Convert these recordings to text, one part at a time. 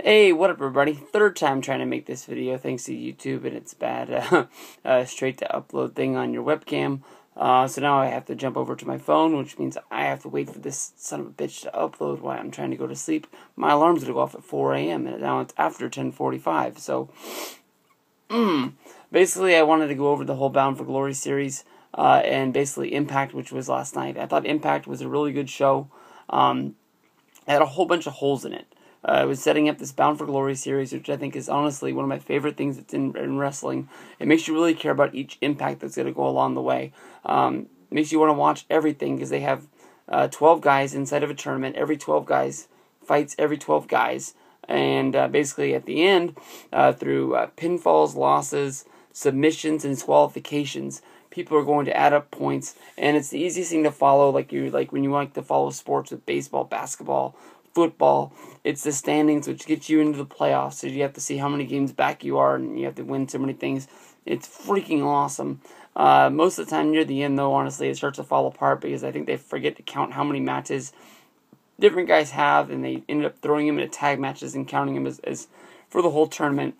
Hey, what up everybody? Third time trying to make this video thanks to YouTube and its bad straight to upload thing on your webcam. So now I have to jump over to my phone, which means I have to wait for this son of a bitch to upload while I'm trying to go to sleep. My alarm's going to go off at 4 a.m. and now it's after 10:45. So, basically I wanted to go over the whole Bound for Glory series and basically Impact, which was last night. I thought Impact was a really good show. It had a whole bunch of holes in it. It was setting up this Bound for Glory series, which I think is honestly one of my favorite things that's in wrestling. It makes you really care about each impact that's going to go along the way. Makes you want to watch everything because they have 12 guys inside of a tournament. Every 12 guys fights every 12 guys. And basically at the end, through pinfalls, losses, submissions, and disqualifications, people are going to add up points. And it's the easiest thing to follow, like when you like to follow sports with baseball, basketball, football. It's the standings, which gets you into the playoffs, so you have to see how many games back you are, and you have to win so many things. It's freaking awesome. Most of the time near the end, though, honestly, it starts to fall apart because I think they forget to count how many matches different guys have, and they ended up throwing them into tag matches and counting them as for the whole tournament,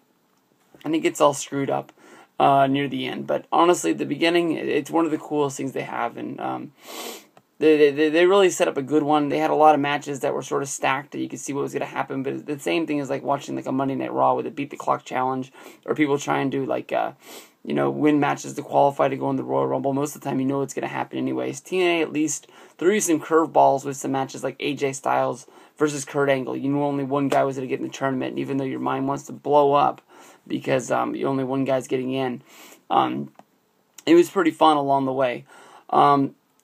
and it gets all screwed up near the end. But honestly, at the beginning, it's one of the coolest things they have, and They really set up a good one. They had a lot of matches that were sort of stacked that you could see what was going to happen, but the same thing is like watching like a Monday Night Raw with a beat the clock challenge, or people trying to like win matches to qualify to go in the Royal Rumble. Most of the time you know it's going to happen anyways. TNA at least threw you some curveballs with some matches like AJ Styles versus Kurt Angle. You knew only one guy was going to get in the tournament, and even though your mind wants to blow up because only one guy's getting in, it was pretty fun along the way.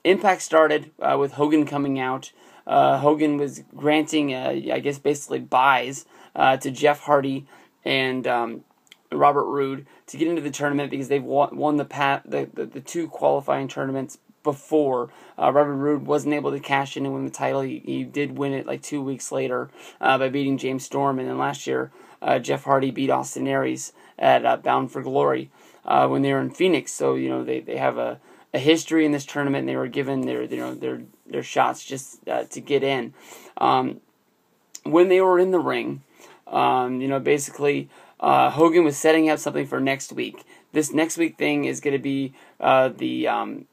Impact started with Hogan coming out. Hogan was granting, I guess, basically buys to Jeff Hardy and Robert Roode to get into the tournament because they've won the two qualifying tournaments before. Robert Roode wasn't able to cash in and win the title. He did win it like 2 weeks later by beating James Storm, and then last year Jeff Hardy beat Austin Aries at Bound for Glory when they were in Phoenix. So they have a history in this tournament, and they were given their shots just to get in. When they were in the ring, basically Hogan was setting up something for next week. This next week thing is going to be the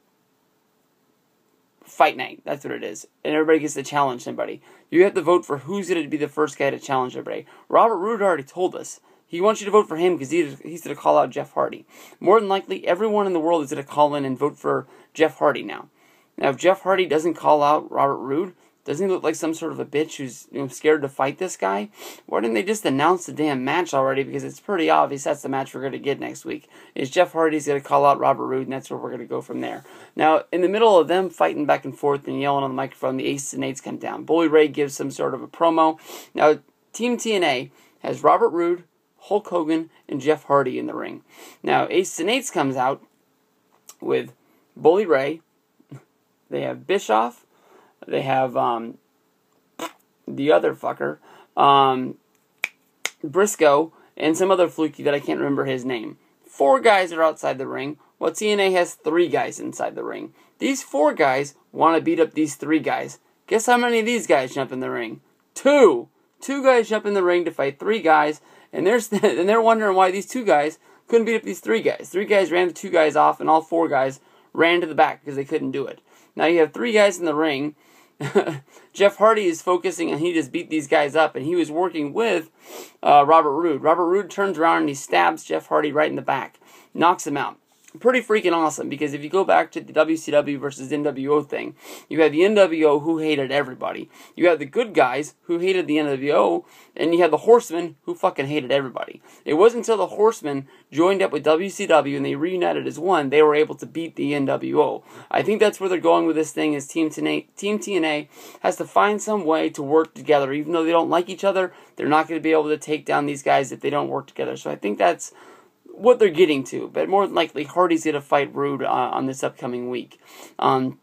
fight night. That's what it is, and everybody gets to challenge somebody. You have to vote for who's going to be the first guy to challenge everybody. Robert Roode already told us. He wants you to vote for him because he's going to call out Jeff Hardy. More than likely, everyone in the world is going to call in and vote for Jeff Hardy now. Now, if Jeff Hardy doesn't call out Robert Roode, doesn't he look like some sort of a bitch who's scared to fight this guy? Why didn't they just announce the damn match already? Because it's pretty obvious that's the match we're going to get next week. Is Jeff Hardy's going to call out Robert Roode, and that's where we're going to go from there. Now, in the middle of them fighting back and forth and yelling on the microphone, the Aces and Eights come down. Bully Ray gives some sort of a promo. Now, Team TNA has Robert Roode, Hulk Hogan, and Jeff Hardy in the ring. Now, Aces and Eights comes out with Bully Ray. They have Bischoff. They have the other fucker, Briscoe, and some other fluky that I can't remember his name. 4 guys are outside the ring, while TNA has 3 guys inside the ring. These 4 guys want to beat up these 3 guys. Guess how many of these guys jump in the ring? 2! 2 guys jump in the ring to fight 3 guys. And they're wondering why these 2 guys couldn't beat up these 3 guys. 3 guys ran the 2 guys off, and all 4 guys ran to the back because they couldn't do it. Now you have 3 guys in the ring. Jeff Hardy is focusing, and he just beat these guys up, and he was working with Robert Roode. Robert Roode turns around and he stabs Jeff Hardy right in the back, knocks him out. Pretty freaking awesome, because if you go back to the WCW versus NWO thing, you had the NWO who hated everybody. You had the good guys who hated the NWO, and you had the Horsemen who fucking hated everybody. It wasn't until the Horsemen joined up with WCW and they reunited as one, they were able to beat the NWO. I think that's where they're going with this thing, is Team TNA has to find some way to work together. Even though they don't like each other, they're not going to be able to take down these guys if they don't work together. So I think that's what they're getting to, but more than likely Hardy's going to fight Roode on this upcoming week. The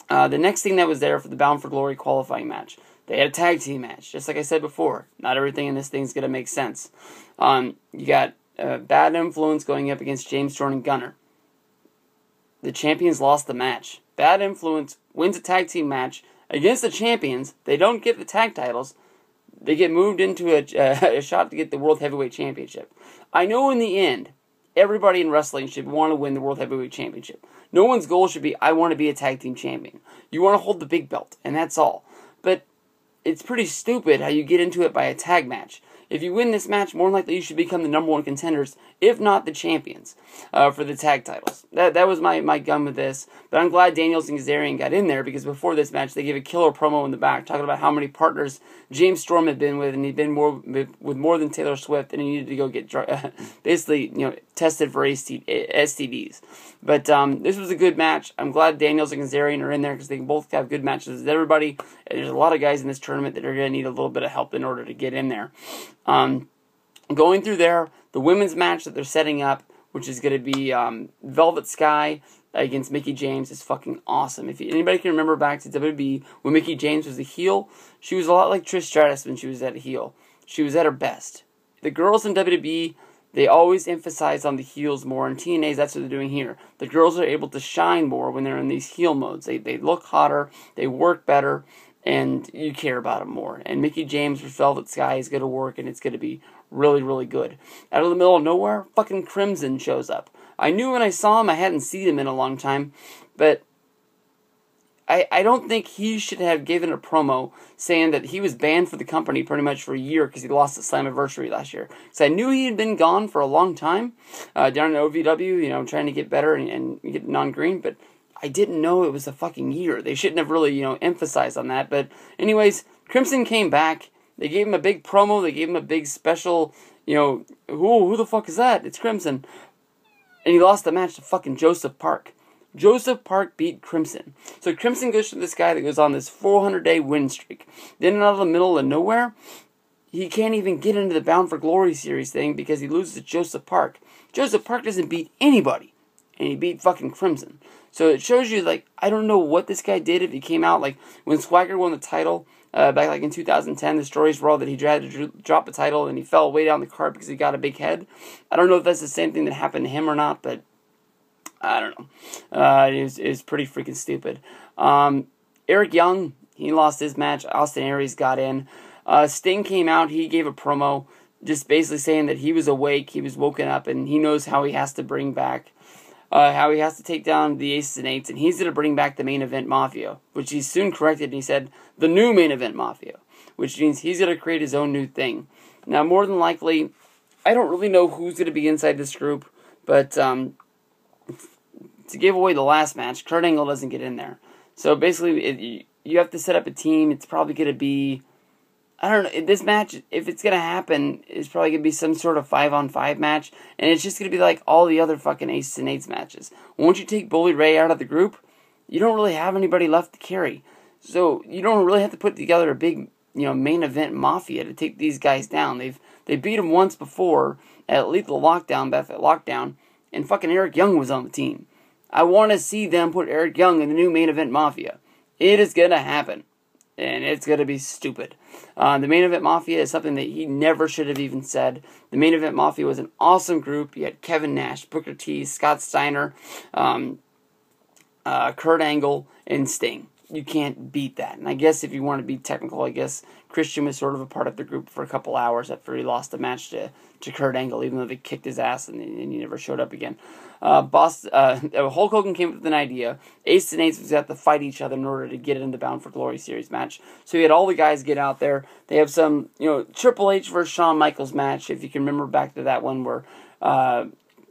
next thing that was there for the Bound for Glory qualifying match, they had a tag team match. Just like I said before, not everything in this thing is going to make sense. You got Bad Influence going up against James Storm and Gunner. The champions lost the match. Bad Influence wins a tag team match against the champions. They don't get the tag titles. They get moved into a shot to get the World Heavyweight Championship. I know in the end, everybody in wrestling should want to win the World Heavyweight Championship. No one's goal should be, I want to be a tag team champion. You want to hold the big belt, and that's all. But it's pretty stupid how you get into it by a tag match. If you win this match, more than likely you should become the number one contenders, if not the champions, for the tag titles. That was my gun with this. But I'm glad Daniels and Kazarian got in there, because before this match, they gave a killer promo in the back, talking about how many partners James Storm had been with, and he'd been with more than Taylor Swift, and he needed to go get basically, tested for STDs. But this was a good match. I'm glad Daniels and Kazarian are in there, because they can both have good matches with everybody. There's a lot of guys in this tournament that are going to need a little bit of help in order to get in there. Going through there, the women's match that they're setting up, which is going to be Velvet Sky against Mickie James, is fucking awesome. If anybody can remember back to WWE when Mickie James was a heel, she was a lot like Trish Stratus when she was at a heel. She was at her best. The girls in WWE, they always emphasize on the heels more. In TNA's, that's what they're doing here. The girls are able to shine more when they're in these heel modes. They look hotter, they work better, and you care about them more. And Mickie James with Velvet Sky is going to work, and it's going to be really, really good. Out of the middle of nowhere, fucking Crimson shows up. I knew when I saw him, I hadn't seen him in a long time, but I don't think he should have given a promo saying that he was banned for the company pretty much for a year because he lost the Slammiversary last year. Because I knew he had been gone for a long time down in OVW, trying to get better and get non-green, but I didn't know it was a fucking year. They shouldn't have really, emphasized on that. But anyways, Crimson came back. They gave him a big promo. They gave him a big special, who the fuck is that? It's Crimson. And he lost the match to fucking Joseph Park. Joseph Park beat Crimson. So Crimson goes to this guy that goes on this 400-day win streak. Then out of the middle of nowhere, he can't even get into the Bound for Glory series thing because he loses to Joseph Park. Joseph Park doesn't beat anybody. And he beat fucking Crimson. So it shows you, I don't know what this guy did if he came out, when Swagger won the title back, in 2010, the stories were all that he had to drop the title and he fell way down the card because he got a big head. I don't know if that's the same thing that happened to him or not, but I don't know. It was pretty freaking stupid. Eric Young, he lost his match. Austin Aries got in. Sting came out. He gave a promo just basically saying that he was awake, he was woken up, and he knows how he has to bring back how he has to take down the Aces and Eights, and he's going to bring back the main event Mafia, which he soon corrected, and he said, the new main event Mafia, which means he's going to create his own new thing. Now, more than likely, I don't really know who's going to be inside this group, but to give away the last match, Kurt Angle doesn't get in there. So basically, you have to set up a team. It's probably going to be, I don't know, this match, if it's going to happen, it's probably going to be some sort of 5-on-5 match, and it's just going to be like all the other fucking Aces and Eights matches. Once you take Bully Ray out of the group, you don't really have anybody left to carry. So you don't really have to put together a big, main event Mafia to take these guys down. They beat them once before at Lethal Lockdown, and fucking Eric Young was on the team. I want to see them put Eric Young in the new main event Mafia. It is going to happen. And it's going to be stupid. The main event Mafia is something that he never should have even said. The main event Mafia was an awesome group. You had Kevin Nash, Booker T, Scott Steiner, Kurt Angle, and Sting. You can't beat that. And I guess if you want to be technical, I guess Christian was sort of a part of the group for a couple hours after he lost the match to Kurt Angle, even though they kicked his ass and he never showed up again. Hulk Hogan came up with an idea. Ace and Eights was going to have to fight each other in order to get into Bound for Glory series match. So he had all the guys get out there. They have some, Triple H versus Shawn Michaels match, if you can remember back to that one where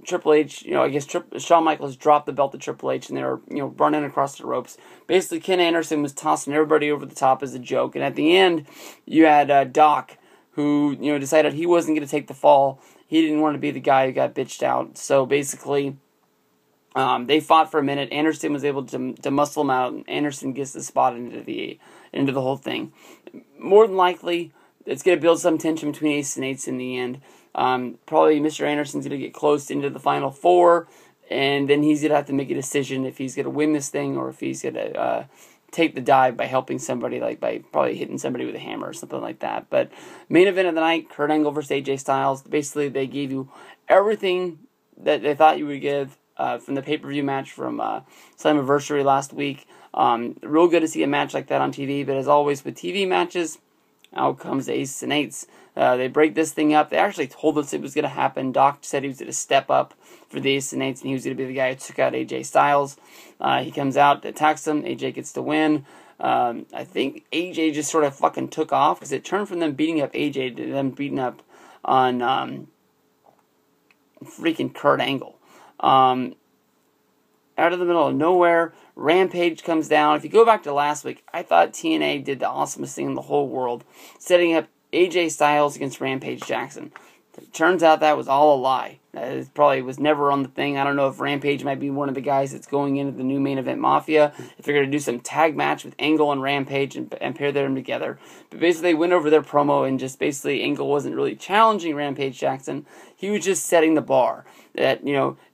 Triple H, I guess Shawn Michaels dropped the belt to Triple H and they were, running across the ropes. Basically, Ken Anderson was tossing everybody over the top as a joke. And at the end, you had Doc, who, decided he wasn't going to take the fall. He didn't want to be the guy who got bitched out. So basically, they fought for a minute. Anderson was able to muscle him out, and Anderson gets the spot into the whole thing. More than likely, it's going to build some tension between Aces and Eights in the end. Probably Mr. Anderson's going to get close into the Final Four, and then he's going to have to make a decision if he's going to win this thing or if he's going to take the dive by helping somebody, by probably hitting somebody with a hammer or something like that. But main event of the night, Kurt Angle versus AJ Styles. Basically, they gave you everything that they thought you would give from the pay-per-view match from Slammiversary last week. Real good to see a match like that on TV, but as always with TV matches, Out comes the Aces and Eights. They break this thing up. They actually told us it was going to happen. Doc said he was going to step up for the Aces and Eights, and he was going to be the guy who took out AJ Styles. He comes out, attacks him. AJ gets the win. I think AJ just sort of fucking took off because it turned from them beating up AJ to them beating up on freaking Kurt Angle. Out of the middle of nowhere, Rampage comes down. If you go back to last week, I thought TNA did the awesomest thing in the whole world, setting up AJ Styles against Rampage Jackson. It turns out that was all a lie. It probably was never on the thing. I don't know if Rampage might be one of the guys that's going into the new main event Mafia, if they're going to do some tag match with Angle and Rampage and pair them together. But basically, they went over their promo and just basically Angle wasn't really challenging Rampage Jackson. He was just setting the bar. That,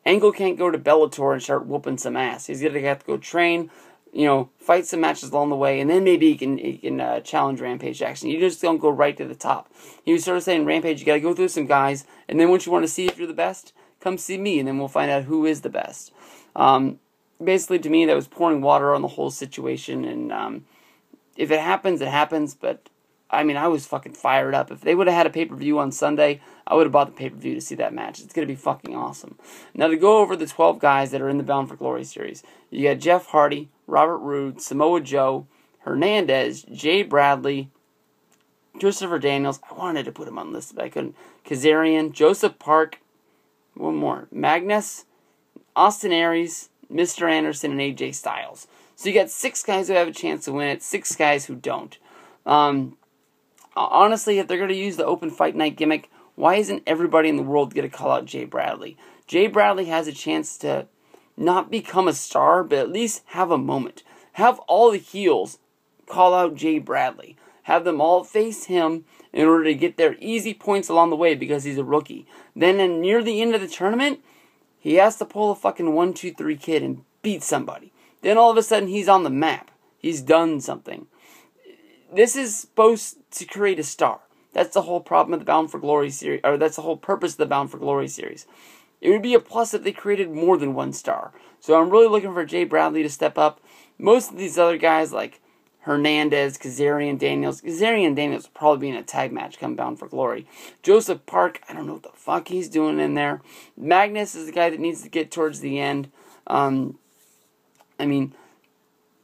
Angle can't go to Bellator and start whooping some ass. He's going to have to go train, fight some matches along the way, and then maybe he can challenge Rampage Jackson. You just don't go right to the top. He was sort of saying, Rampage, you got to go through some guys, and then once you want to see if you're the best, come see me, and then we'll find out who is the best. Basically, to me, that was pouring water on the whole situation, and if it happens, it happens, but I was fucking fired up. If they would have had a pay-per-view on Sunday, I would have bought the pay-per-view to see that match. It's going to be fucking awesome. Now, to go over the 12 guys that are in the Bound for Glory series, you got Jeff Hardy, Robert Roode, Samoa Joe, Hernandez, Jay Bradley, Christopher Daniels. I wanted to put him on the list, but I couldn't. Kazarian, Joseph Park, one more, Magnus, Austin Aries, Mr. Anderson, and AJ Styles. So you got 6 guys who have a chance to win it, 6 guys who don't. Honestly, if they're going to use the open fight night gimmick, why isn't everybody in the world going to call out Jay Bradley? Jay Bradley has a chance to not become a star, but at least have a moment. Have all the heels call out Jay Bradley. Have them all face him in order to get their easy points along the way because he's a rookie. Then near the end of the tournament, he has to pull a fucking 1-2-3 kid and beat somebody. Then all of a sudden he's on the map. He's done something. This is supposed to create a star. That's the whole problem of the Bound for Glory series, or that's the whole purpose of the Bound for Glory series. It would be a plus if they created more than 1 star. So I'm really looking for Jay Bradley to step up. Most of these other guys like Hernandez, Kazarian, Daniels will probably be in a tag match come Bound for Glory. Joseph Park, I don't know what the fuck he's doing in there. Magnus is the guy that needs to get towards the end. AJ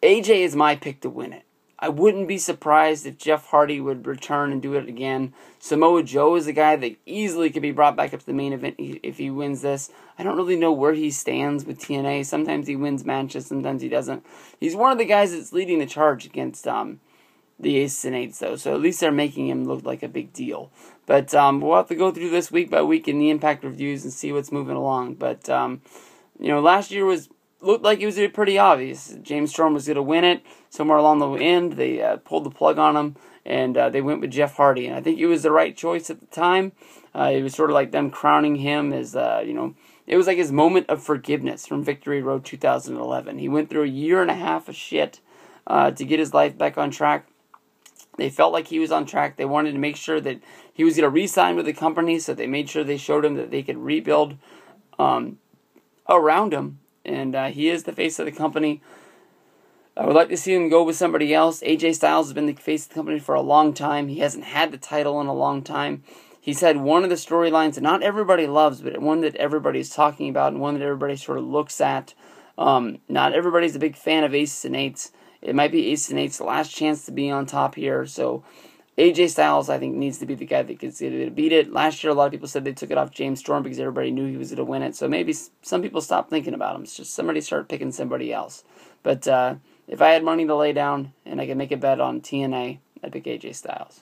is my pick to win it. I wouldn't be surprised if Jeff Hardy would return and do it again. Samoa Joe is a guy that easily could be brought back up to the main event if he wins this. I don't really know where he stands with TNA. Sometimes he wins matches, sometimes he doesn't. He's one of the guys that's leading the charge against the Aces and Eights, though. So at least they're making him look like a big deal. But we'll have to go through this week by week in the Impact reviews and see what's moving along. But, last year looked like it was pretty obvious. James Storm was going to win it. Somewhere along the end, they pulled the plug on him, and they went with Jeff Hardy. And I think it was the right choice at the time. It was sort of like them crowning him as, it was like his moment of forgiveness from Victory Road 2011. He went through a year and a half of shit to get his life back on track. They felt like he was on track. They wanted to make sure that he was going to re-sign with the company, so they made sure they showed him that they could rebuild around him. And he is the face of the company. I would like to see him go with somebody else. AJ Styles has been the face of the company for a long time. He hasn't had the title in a long time. He's had one of the storylines that not everybody loves, but one that everybody's talking about and one that everybody sort of looks at. Not everybody's a big fan of Aces and Eights. It might be Aces and Eights' last chance to be on top here. So AJ Styles, I think, needs to be the guy that gets to beat it. Last year, a lot of people said they took it off James Storm because everybody knew he was going to win it. So maybe some people stopped thinking about him. It's just somebody started picking somebody else. But if I had money to lay down and I could make a bet on TNA, I'd pick AJ Styles.